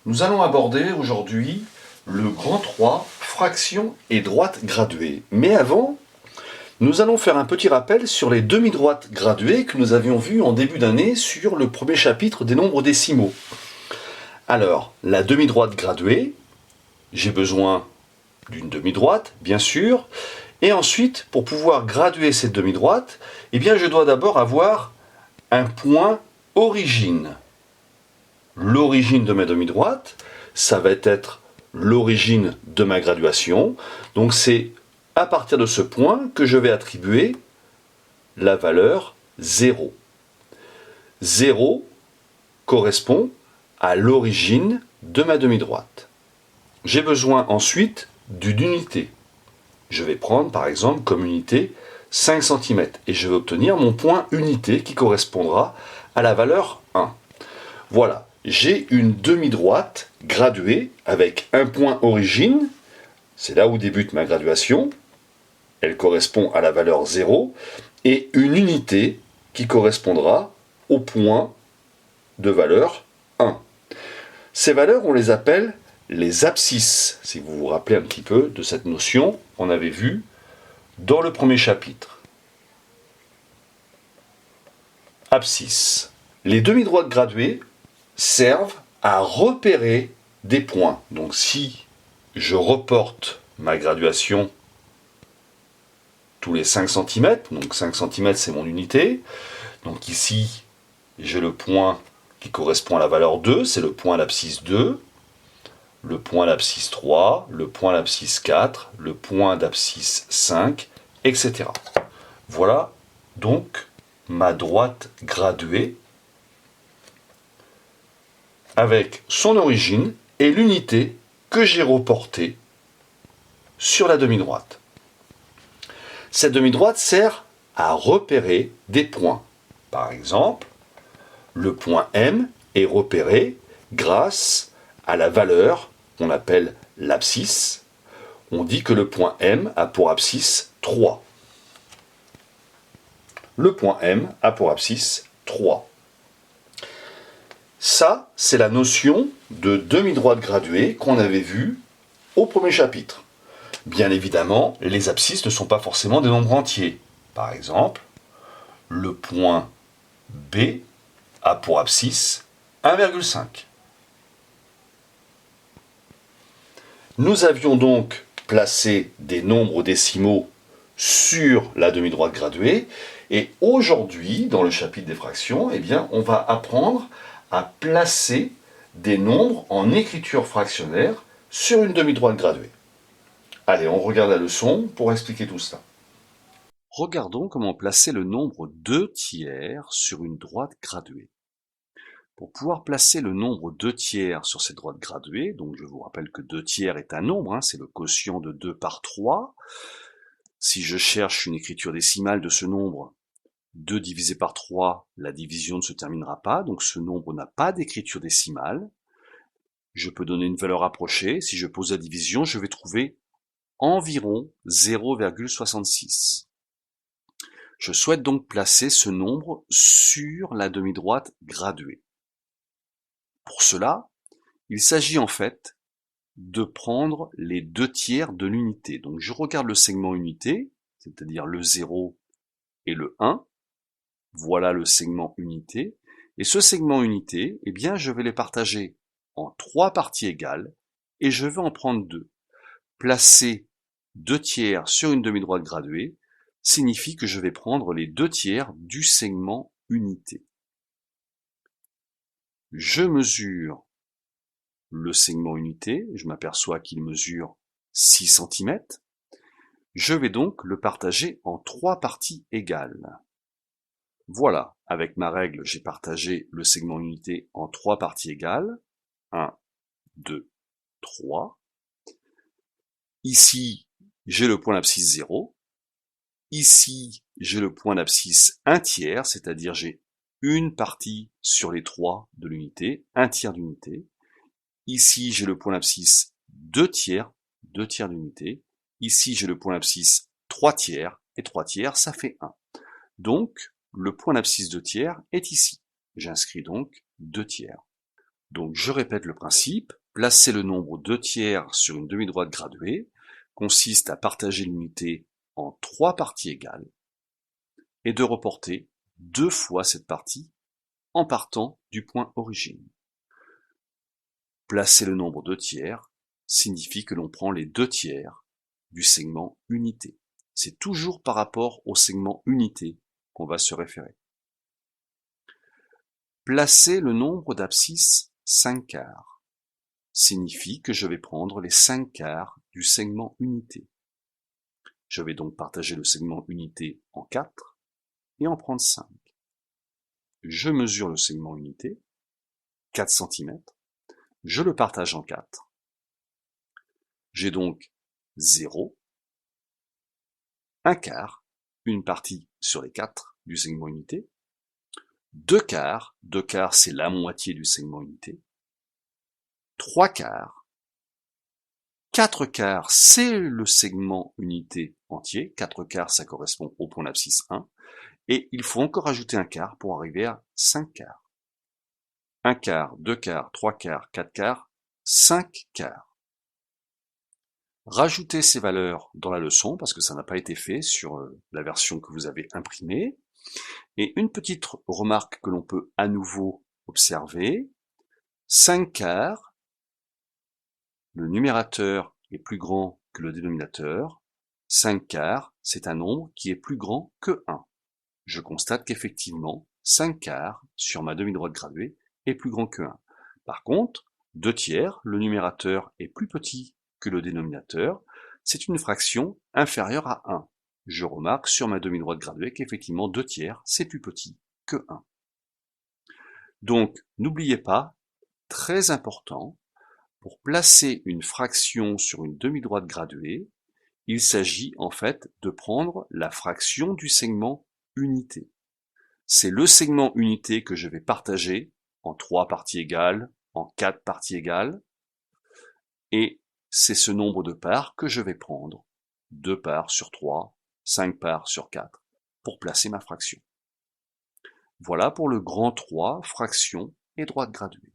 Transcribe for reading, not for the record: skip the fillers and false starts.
Nous allons aborder aujourd'hui le grand 3, fractions et droites graduées. Mais avant, nous allons faire un petit rappel sur les demi-droites graduées que nous avions vues en début d'année sur le premier chapitre des nombres décimaux. Alors, la demi-droite graduée, j'ai besoin d'une demi-droite, bien sûr, et ensuite, pour pouvoir graduer cette demi-droite, eh bien, je dois d'abord avoir un point origine. L'origine de ma demi-droite, ça va être l'origine de ma graduation. Donc c'est à partir de ce point que je vais attribuer la valeur 0. 0 correspond à l'origine de ma demi-droite. J'ai besoin ensuite d'une unité. Je vais prendre par exemple comme unité 5 cm et je vais obtenir mon point unité qui correspondra à la valeur 1. Voilà, j'ai une demi-droite graduée avec un point origine, c'est là où débute ma graduation, elle correspond à la valeur 0, et une unité qui correspondra au point de valeur 1. Ces valeurs, on les appelle les abscisses, si vous vous rappelez un petit peu de cette notion qu'on avait vue dans le premier chapitre. Abscisse. Les demi-droites graduées servent à repérer des points. Donc si je reporte ma graduation tous les 5 cm, donc 5 cm c'est mon unité, donc ici j'ai le point qui correspond à la valeur 2, c'est le point à l'abscisse 2, le point à l'abscisse 3, le point à l'abscisse 4, le point d'abscisse 5, etc. Voilà donc ma droite graduée avec son origine et l'unité que j'ai reportée sur la demi-droite. Cette demi-droite sert à repérer des points. Par exemple, le point M est repéré grâce à la valeur qu'on appelle l'abscisse. On dit que le point M a pour abscisse 3. Le point M a pour abscisse 3. Ça, c'est la notion de demi-droite graduée qu'on avait vue au premier chapitre. Bien évidemment, les abscisses ne sont pas forcément des nombres entiers. Par exemple, le point B a pour abscisse 1,5. Nous avions donc placé des nombres décimaux sur la demi-droite graduée, et aujourd'hui, dans le chapitre des fractions, eh bien, on va apprendre à placer des nombres en écriture fractionnaire sur une demi-droite graduée. Allez, on regarde la leçon pour expliquer tout cela. Regardons comment placer le nombre 2 tiers sur une droite graduée. Pour pouvoir placer le nombre 2 tiers sur cette droite graduée, donc je vous rappelle que 2 tiers est un nombre, c'est le quotient de 2 par 3. Si je cherche une écriture décimale de ce nombre, 2 divisé par 3, la division ne se terminera pas, donc ce nombre n'a pas d'écriture décimale. Je peux donner une valeur approchée. Si je pose la division, je vais trouver environ 0,66. Je souhaite donc placer ce nombre sur la demi-droite graduée. Pour cela, il s'agit en fait de prendre les 2 tiers de l'unité. Donc je regarde le segment unité, c'est-à-dire le 0 et le 1. Voilà le segment unité. Et ce segment unité, eh bien, je vais les partager en 3 parties égales et je vais en prendre 2. Placer 2 tiers sur une demi-droite graduée signifie que je vais prendre les 2 tiers du segment unité. Je mesure le segment unité, je m'aperçois qu'il mesure 6 cm. Je vais donc le partager en 3 parties égales. Voilà, avec ma règle, j'ai partagé le segment unité en 3 parties égales. 1, 2, 3. Ici, j'ai le point d'abscisse 0. Ici, j'ai le point d'abscisse 1 tiers, c'est-à-dire j'ai une partie sur les 3 de l'unité, 1 tiers d'unité. Ici, j'ai le point d'abscisse 2 tiers d'unité. Ici, j'ai le point d'abscisse 3 tiers, et 3 tiers, ça fait 1. Donc, le point d'abscisse 2 tiers est ici. J'inscris donc 2 tiers. Donc je répète le principe, placer le nombre 2 tiers sur une demi-droite graduée consiste à partager l'unité en 3 parties égales et de reporter 2 fois cette partie en partant du point origine. Placer le nombre 2 tiers signifie que l'on prend les 2 tiers du segment unité. C'est toujours par rapport au segment unité qu'on va se référer. Placer le nombre d'abscisses 5 quarts signifie que je vais prendre les 5 quarts du segment unité. Je vais donc partager le segment unité en 4 et en prendre 5. Je mesure le segment unité, 4 cm, je le partage en 4. J'ai donc 0, 1 quart, une partie sur les 4 du segment unité, 2 quarts c'est la moitié du segment unité, 3 quarts, 4 quarts c'est le segment unité entier, 4 quarts ça correspond au point d'abscisse 1, et il faut encore ajouter 1 quart pour arriver à 5 quarts. 1 quart, 2 quarts, 3 quarts, 4 quarts, 5 quarts. Rajoutez ces valeurs dans la leçon parce que ça n'a pas été fait sur la version que vous avez imprimée. Et une petite remarque que l'on peut à nouveau observer, 5 quarts, le numérateur est plus grand que le dénominateur, 5 quarts, c'est un nombre qui est plus grand que 1. Je constate qu'effectivement, 5 quarts sur ma demi-droite graduée est plus grand que 1. Par contre, 2 tiers, le numérateur est plus petit que le dénominateur, c'est une fraction inférieure à 1. Je remarque sur ma demi-droite graduée qu'effectivement 2 tiers, c'est plus petit que 1. Donc, n'oubliez pas, très important, pour placer une fraction sur une demi-droite graduée, il s'agit en fait de prendre la fraction du segment unité. C'est le segment unité que je vais partager en 3 parties égales, en 4 parties égales, et c'est ce nombre de parts que je vais prendre, 2 parts sur 3, 5 parts sur 4, pour placer ma fraction. Voilà pour le grand 3, fraction et droite graduée.